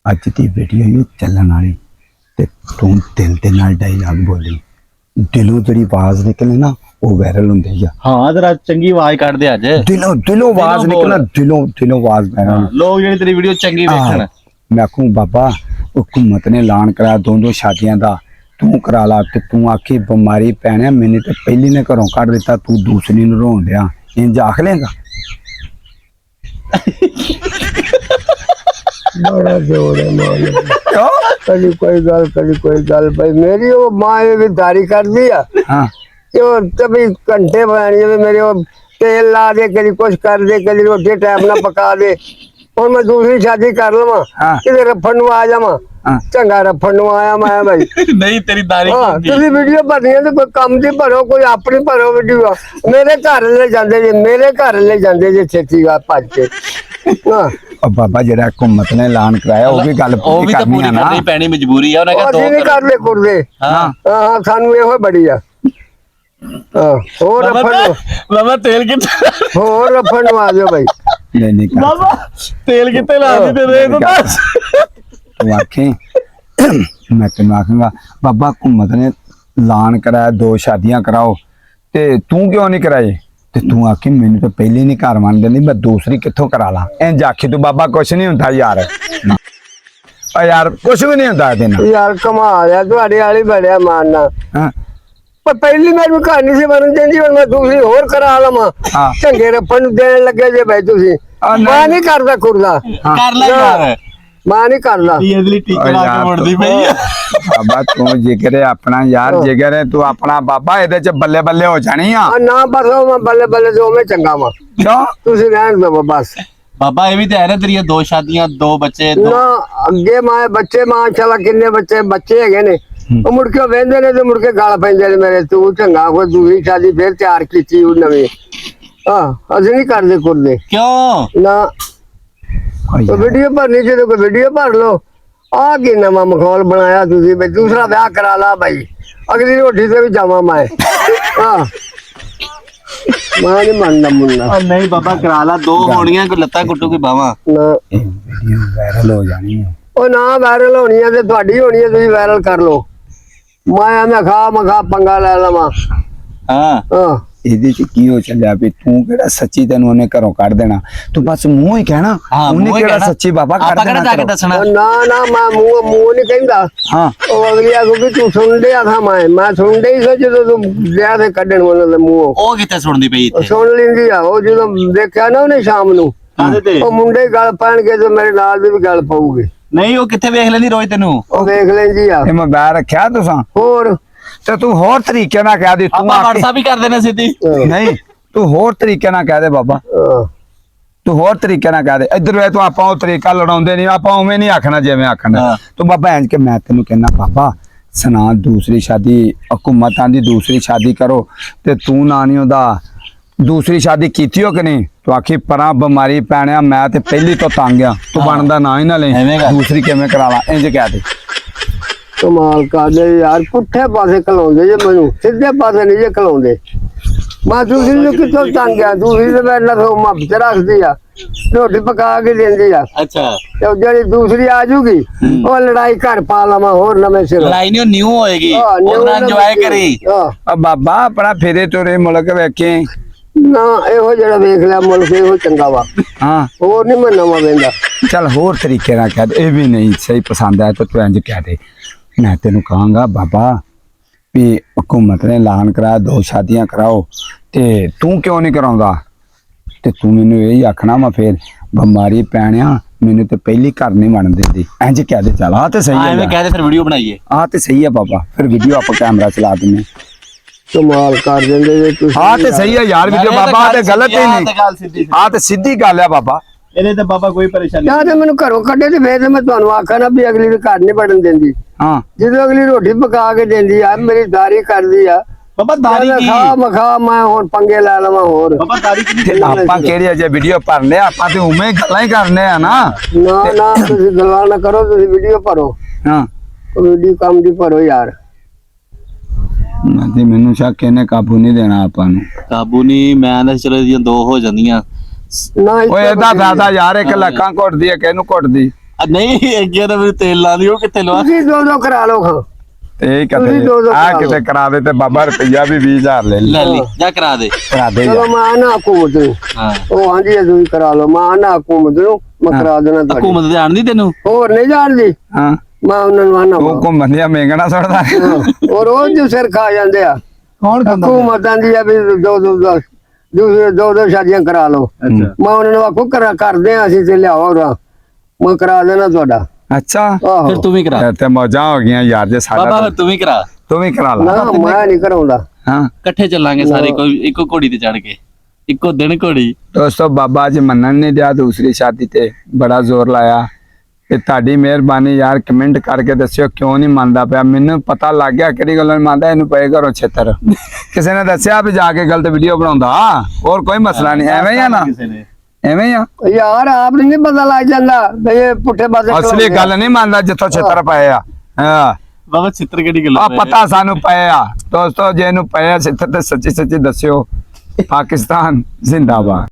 ਅੱਜ ਦੀ ਵੀਡੀਓ ਹੀ ਚੱਲਣ ਵਾਲੀ ਤੇ ਤੂੰ ਦਿਲ ਦੇ ਨਾਲ ਡਾਇਲੌਗ ਬੋਲੀ ਦਿਲੋਂ ਜਿਹੜੀ ਆਵਾਜ਼ ਨਿਕਲੇ ਨਾ ਉਹ ਵਾਇਰਲ ਹੁੰਦੀ ਆ। ਹਾਂ ਜਰਾ ਚੰਗੀ ਆਵਾਜ਼ ਕੱਢ ਦੇ ਅੱਜ ਦਿਲੋਂ ਆਵਾਜ਼ ਨਿਕਲਣਾ ਦਿਲੋਂ ਆਵਾਜ਼ ਵਾਇਰਲ ਲੋਕ ਜਿਹੜੀ ਤੇਰੀ ਵੀਡੀਓ ਚੰਗੀ ਵੇਖਣ। ਮੈਂ ਆਖੂ ਬਾਬਾ हुकूमत ने ऐलान कराया दो शादियां दा तू करा ला ते तू आखी बीमारी पैने मैंने तो पहली ने घरों कढ़ दिता तू दूसरी नूं रोन दिया इंज आख लेगा। बड़ा जोर है मान कभी कोई गल भाई मेरी वो मां ये भी दारी कर दी है। हां कि वो कभी घंटे बनानी है मेरे वो तेल ला दे कभी कुछ कर दे कभी रोटी टाइम ना पका दे और मैं दूसरी शादी कर लवा कि रफड़ नु आ जावा चंगा रफड़ नु आया मैं भाई नहीं तेरी दारी तुसी वीडियो भरनी है तो कोई काम दी भरो कोई अपनी भरो वीडियो मेरे घर ले जांदे जे छेती गा भज के और बाबा जेड़ा हुकूमत ने ऐलान कराया वो भी गल पूरी करनी है ना करनी पैनी मजबूरी है उन्हें कहा दो नहीं कर ले कुरदे। हां हां सानू एहो बड़ी आ और बाबा तेल कितने और रफड़ नु आ जाओ भाई नहीं बाबा तेल कितने ला दी दे तो बस तू आखे मैं तेन आखूंगा बाबा हुकूमत ने ऐलान कराया दो शादियां कराओ ते तू क्यों नहीं कराए ते तू आखे मैंने तो पहले नहीं घर मान देनी मैं दूसरी कित्थों करा ला इंज आखी तू बाबा कुछ नहीं होता यार यार कुछ भी नहीं होता तेना यार कमाल है ਤੁਹਾਡੇ ਵਾਲੀ बड़िया मानना। हां पर पहली मेरी कहानी से बनन देंदी और मैं दूसरी और करा लवा चंगे रफड़ देन लगे जे भाई तुसी मैं नहीं करदा कुरदा कर ले यार मैं नहीं करदा ये दिली टीका ला के मुड़दी पई है बाबा तू जिगर है अपना यार जिगर है तू अपना बाबा ਇਹਦੇ ਚ ਬੱਲੇ ਬੱਲੇ ਹੋ ਜਾਣੀ ਆ ना बस मैं बल्ले बल्ले जो मैं चंगा वा क्यों तुसी रहन दो बस बाबा ये भी तो है ना तेरी दो शादियां दो बच्चे ना अगे मां बच्चे माशाल्लाह किन्ने बच्चे हैगे ने ਉਹ ਮੁੜ ਕੇ ਵੇਂਦੇ ਨੇ ਤੇ ਮੁੜ ਕੇ ਗਾਲ ਪੈਂਦੇ ਨੇ ਮੇਰੇ ਤੂੰ ਚੰਗਾ ਕੋਈ ਦੂਜੀ ਸ਼ਾਦੀ ਫੇਰ ਤਿਆਰ ਕੀਤੀ ਉਹ ਨਵੇਂ ਅਸੀਂ ਨਹੀਂ ਕਰਦੇ ਕੁਰਦੇ क्यों ਨਾ ਵੀਡੀਓ ਭਰਨੀ ਜਦੋਂ ਕੋਈ ਵੀਡੀਓ ਭਰ ਲੋ ਆ ਕੀ ਨਵਾਂ ਮਾਹੌਲ ਬਣਾਇਆ ਤੁਸੀਂ ਬਈ ਦੂਸਰਾ ਵਿਆਹ ਕਰਾ ਲਾ ਭਾਈ ਅਗਲੀ ਰੋਟੀ ਤੇ ਵੀ ਜਾਵਾਂ ਮੈਂ ਹਾਂ मैं नहीं मानना मुन्ना नहीं बाबा करा ला दो होनियां कोई लत्ता कुट्टू की बावा ना वीडियो वायरल हो जानी है ਉਹ ਨਾ ਵਾਇਰਲ ਹੋਣੀ ਹੈ ਤੇ ਤੁਹਾਡੀ ਹੋਣੀ ਹੈ ਤੁਸੀਂ ਵਾਇਰਲ ਕਰ ਲਓ ਮੈਂ ਖਾ ਪੰਗਾ ਲੈ ਲਵਾਂ ਹਾਂ ਹਾਂ ਇਹਦੇ ਚ ਕੀ ਹੋ ਚੱਲਿਆ ਵੀ ਤੂੰ ਕਿਹੜਾ ਸੱਚੀ ਤੈਨੂੰ ਉਹਨੇ ਘਰੋਂ ਕੱਢ ਦੇਣਾ ਤੂੰ ਬਸ ਮੂੰਹ ਹੀ ਕਹਿਣਾ ਉਹਨੇ ਕਿਹੜਾ ਸੱਚੀ ਬਾਬਾ ਕੱਢ ਦੇਣਾ ਜਾ ਕੇ ਦੱਸਣਾ ਨਾ ਮੈਂ ਮੂੰਹ ਨਹੀਂ ਕਹਿੰਦਾ ਹਾਂ ਉਹ ਅਗਲੀ ਆਗੂ ਵੀ ਤੂੰ ਸੁਣ ਲਿਆ ਥਾ ਮੈਂ ਸੁਣ ਡਈ ਸੀ ਜਦੋਂ ਤੂੰ ਵਿਆਹ ਤੇ ਕੱਢਣ ਵਾਲਾ ਦਾ ਮੂੰਹ ਉਹ ਕਿੱਥੇ ਸੁਣਦੀ ਪਈ ਇੱਥੇ ਸੁਣ ਲੈਂਦੀ ਆ ਉਹ ਜਦੋਂ ਦੇਖਿਆ ਨਾ ਉਹਨੇ ਸ਼ਾਮ ਨੂੰ ਉਹ ਮੁੰਡੇ ਗਲ ਪੈਣਗੇ ਤੇ ਮੇਰੇ ਨਾਲ ਦੀ ਵੀ ਗੱਲ ਪਊਗੀ ਨਹੀਂ ਉਹ ਕਿੱਥੇ ਵੇਖ ਲੈਂਦੀ ਰੋਜ਼ ਤੈਨੂੰ ਉਹ ਵੇਖ ਲੈਂਦੀ ਆ ਇਹ ਮੋਬਾਈਲ ਰੱਖਿਆ ਤੁਸੀਂ ਹੋਰ ਤੇ ਤੂੰ ਹੋਰ ਤਰੀਕੇ ਨਾਲ ਕਹਿ ਦੇ ਤੂੰ ਆਪਾਂ WhatsApp ਹੀ ਕਰ ਦੇਣਾ ਸਿੱਧੀ ਨਹੀਂ ਤੂੰ ਹੋਰ ਤਰੀਕੇ ਨਾਲ ਕਹਿ ਦੇ ਬਾਬਾ ਤੂੰ ਹੋਰ ਤਰੀਕੇ ਨਾਲ ਕਹਿ ਦੇ ਇੱਧਰ ਵੇ ਤੂੰ ਆਪਾਂ ਉਹ ਤਰੀਕਾ ਲੜਾਉਂਦੇ ਨਹੀਂ ਆਪਾਂ ਉਵੇਂ ਨਹੀਂ ਆਖਣਾ ਜਿਵੇਂ ਆਖਣਾ ਤੂੰ ਬਾਬਾ ਇੰਜ ਕਿ ਮੈਂ ਤੈਨੂੰ ਕਹਿਣਾ ਬਾਬਾ ਸਨਾ ਦੂਸਰੀ ਸ਼ਾਦੀ ਹਕੂਮਤਾਂ ਦੀ ਦੂਸਰੀ ਸ਼ਾਦੀ ਕਰੋ ਤੇ ਤੂੰ ਨਾ ਨਹੀਂ ਉਹਦਾ दूसरी शादी की हो कि नहीं तो आखी परा बीमारी पैने मैं तो पहली तो तंग आ तू बनता ना ही ना ले दूसरी किवें करा ला इंज कह दे कमाल कर दे यार पुठे पासे खलाउंदे जे मैनू सीधे पासे नहीं जे खलाउंदे मैं दूसरी जो कितों तंग आ दूसरी ते मैं ना मुहब्बत रखदी आ रोटी पका के देंदी आ अच्छा ते जेडी दूसरी आ जूगी ओ लड़ाई घर पा लवा होर नवे सिर लड़ाई नहीं न्यू होएगी और एंजॉय करी अब बाबा अपना फेरे तोरे मुल्क वेखे ना ਇਹੋ ਜਿਹੜਾ ਵੇਖ ਲਿਆ ਮੁਲਕ ਇਹੋ ਚੰਗਾ ਵਾ ਹਾਂ ਹੋਰ ਨਹੀਂ ਮੈਂ ਨਵਾਂ ਵੇਂਦਾ चल होर तरीके ना कह दे ये भी नहीं सही पसंद आया तो तू इंज कह दे मैं तेन कहांगा बाबा भी हुकूमत ने ऐलान कराया दो शादियां कराओ ते तू क्यों नहीं कराउंदा ते तू मैनू यही आखना मैं फिर बीमारी पैणिया मैनू तो पहली घर नहीं बन देती इंज कह दे चल आ तो सही है कह दे फिर वीडियो बनाइए आ तो सही है बाबा फिर वीडियो आप कैमरा चला देने कमाल कर देंगे ये तुसी हाँ तो सही है यार वीडियो बाबा ते गलत ही नहीं हाँ तो सीधी गल है बाबा ਇਹਦੇ ਤੇ ਬਾਬਾ ਕੋਈ ਪਰੇਸ਼ਾਨੀ ਯਾਰ ਤੇ ਮੈਨੂੰ ਘਰੋਂ ਕੱਢੇ ਤੇ ਫੇਰ ਮੈਂ ਤੁਹਾਨੂੰ ਆਖਾਂ ਨਾ ਵੀ ਅਗਲੀ ਦੇ ਘਰ ਨਹੀਂ ਵੜਨ ਦਿੰਦੀ ਹਾਂ ਜਦੋਂ ਅਗਲੀ ਰੋਟੀ ਪਕਾ ਕੇ ਦਿੰਦੀ ਆ ਮੇਰੀ ਦਾਰੀ ਕਰਦੀ ਆ ਬਾਬਾ ਦਾਰੀ ਕੀ ਮਖਾ ਮੈਂ ਹੁਣ ਪੰਗੇ ਲੈ ਲਵਾਂ ਹੋਰ ਬਾਬਾ ਦਾਰੀ ਕੀ ਆਪਾਂ ਕਿਹੜੀ ਅਜੇ ਵੀਡੀਓ ਭਰਨੇ ਆਪਾਂ ਤੇ ਉਵੇਂ ਗੱਲਾਂ ਹੀ ਕਰਨੇ ਆ ਨਾ ਨਾ ਤੁਸੀਂ ਗੱਲਾਂ ਨਾ ਕਰੋ ਤੁਸੀਂ ਵੀਡੀਓ ਭਰੋ ਹਾਂ ਵੀਡੀਓ ਕੰਮ ਦੀ ਭਰੋ ਯਾਰ ਤੇ ਮੈਨੂੰ ਸ਼ੱਕ ਇਹਨੇ ਕਾਬੂ ਨਹੀਂ ਦੇਣਾ ਆਪਾਂ ਨੂੰ ਕਾਬੂ ਨਹੀਂ ਮੈਂ ਤਾਂ ਚਲੋ ਇਹਦੀਆਂ ਦੋ ਹੋ ਜਾਂਦੀਆਂ ਨਾ ਓਏ ਇਹਦਾ ਫਾਇਦਾ ਯਾਰ ਇੱਕ ਲੱਖਾਂ ਘੁੱਟਦੀ ਹੈ ਕਿਹਨੂੰ ਘੁੱਟਦੀ ਨਹੀਂ ਅੱਗੇ ਤਾਂ ਮੈਨੂੰ ਤੇਲ ਲਾ ਦਿਓ ਕਿੱਥੇ ਲਵਾ ਤੁਸੀਂ ਦੋ ਕਰਾ ਲਓ ਖਾਂ ਤੇ ਇਹ ਤੁਸੀਂ ਦੋ ਕਹਤੇ ਆ ਕਰਾ ਕਿਤੇ ਕਰਾ ਦੇ ਤੇ ਬਾਬਾ ਰੁਪਈਆ ਵੀ 20000 ਲੈ ਲੈ ਲੈ ਲਈ ਜਾ ਕਰਾ ਦੇ ਕਰਾ ਦੇ ਚਲੋ ਯਾਰ। ਮੈਂ ਨਾ ਹਕੂਮਤ ਨੂੰ ਹਾਂ ਉਹ ਹਾਂਜੀ ਤੁਸੀਂ ਕਰਾ ਲਓ ਮੈਂ ਨਾ ਹਕੂਮਤ ਨੂੰ ਮੈਂ ਕਰਾ ਦੇਣਾ ਤੁਹਾਡੀ ਹਕੂਮਤ ਦੇ ਆਣ ਦੀ ਤੈਨੂੰ ਹੋਰ ਨਹੀਂ ਜਾਣਦੀ ਹਾਂ ਮੈਂ ਉਹਨਾਂ ਨੂੰ ਆਣਾ ਉਹ ਘੁੰਮਦੀਆਂ ਮੇਂਗਣਾ ਸੜਦਾ ਉਹ ਰੋਜ਼ ਜੋ ਸਿਰ ਖਾ ਜਾਂਦੇ ਆ ਕੌਣ ਹਕੂਮਤਾਂ ਦੀ ਆ ਵੀ ਦੋ ਸ਼ਾਦੀਆਂ ਕਰਾ ਲਓ ਮੈਂ ਉਹਨਾਂ ਨੂੰ ਆਖੋ ਕਰਦੇ ਆ ਅਸੀਂ ਤੇ ਲਿਆਓ ਰਾ ਮੈਂ ਕਰਾ ਦੇਣਾ ਤੁਹਾਡਾ ਅੱਛਾ ਆਹੋ ਫਿਰ ਤੂੰ ਵੀ ਕਰਾ ਤੇ ਮੌਜਾਂ ਹੋ ਗਈਆਂ ਯਾਰ ਜੇ ਬਾਬਾ ਸਾਡਾ ਫਿਰ ਤੂੰ ਵੀ ਕਰਾ ਤੂੰ ਵੀ ਕਰਾ ਲਾ ਨਾ ਮੈਂ ਨਹੀਂ ਕਰਾਉਂਦਾ ਹਾਂ ਇਕੱਠੇ ਚੱਲਾਂਗੇ ਸਾਰੇ ਕੋਈ ਇੱਕੋ ਘੋੜੀ ਤੇ ਚੜ ਕੇ ਇੱਕੋ ਦਿਨ ਘੋੜੀ ਦੋਸਤੋ ਬਾਬਾ ਅੱਜ ਮੰਨਣ ਨਹੀਂ ਦਿਆ ਦੂਸਰੀ ਸ਼ਾਦੀ ਤੇ ਬੜਾ ਜ਼ੋਰ ਲਾਇਆ ਤੇ ਤੁਹਾਡੀ ਮਿਹਰਬਾਨੀ ਯਾਰ ਕਮੈਂਟ ਕਰਕੇ ਦੱਸਿਓ ਕਿਉਂ ਨਹੀਂ ਮੰਨਦਾ ਪਿਆ ਮੈਨੂੰ ਪਤਾ ਲੱਗ ਗਿਆ ਕਿਹੜੀ ਗੱਲ ਨਹੀਂ ਮੰਨਦਾ ਇਹਨੂੰ ਪਏ ਘਰੋਂ ਛੇਤਰ ਕਿਸੇ ਨੇ ਦੱਸਿਆ ਵੀ ਜਾ ਕੇ ਗਲਤ ਵੀਡੀਓ ਬਣਾਉਂਦਾ ਹੋਰ ਕੋਈ ਮਸਲਾ ਨਹੀਂ ਐਵੇਂ ਹੀ ਆ ਨਾ ਕਿਸੇ ਨੇ ਐਵੇਂ ਹੀ ਆ ਯਾਰ ਆਪ ਨੂੰ ਨਹੀਂ ਪਤਾ ਲੱਗ ਜਾਂਦਾ ਵੀ ਇਹ ਪੁੱਠੇ ਪਾਸੇ ਅਸਲੀ ਗੱਲ ਨਹੀਂ ਮੰਨਦਾ ਜਿੱਥੋਂ ਛੇਤਰ ਪਏ ਆ ਹਾਂ ਬਾਬਾ ਚਿੱਤਰ ਕਿਹੜੀ ਗੱਲ ਆ ਪਤਾ ਸਾਨੂੰ ਪਏ ਆ ਦੋਸਤੋ ਜੇ ਇਹਨੂੰ ਪਏ ਆ ਛੇਤਰ ਤੇ ਸੱਚੀ ਸੱਚੀ ਦੱਸਿਓ ਪਾਕਿਸਤਾਨ ਜ਼ਿੰਦਾਬਾਦ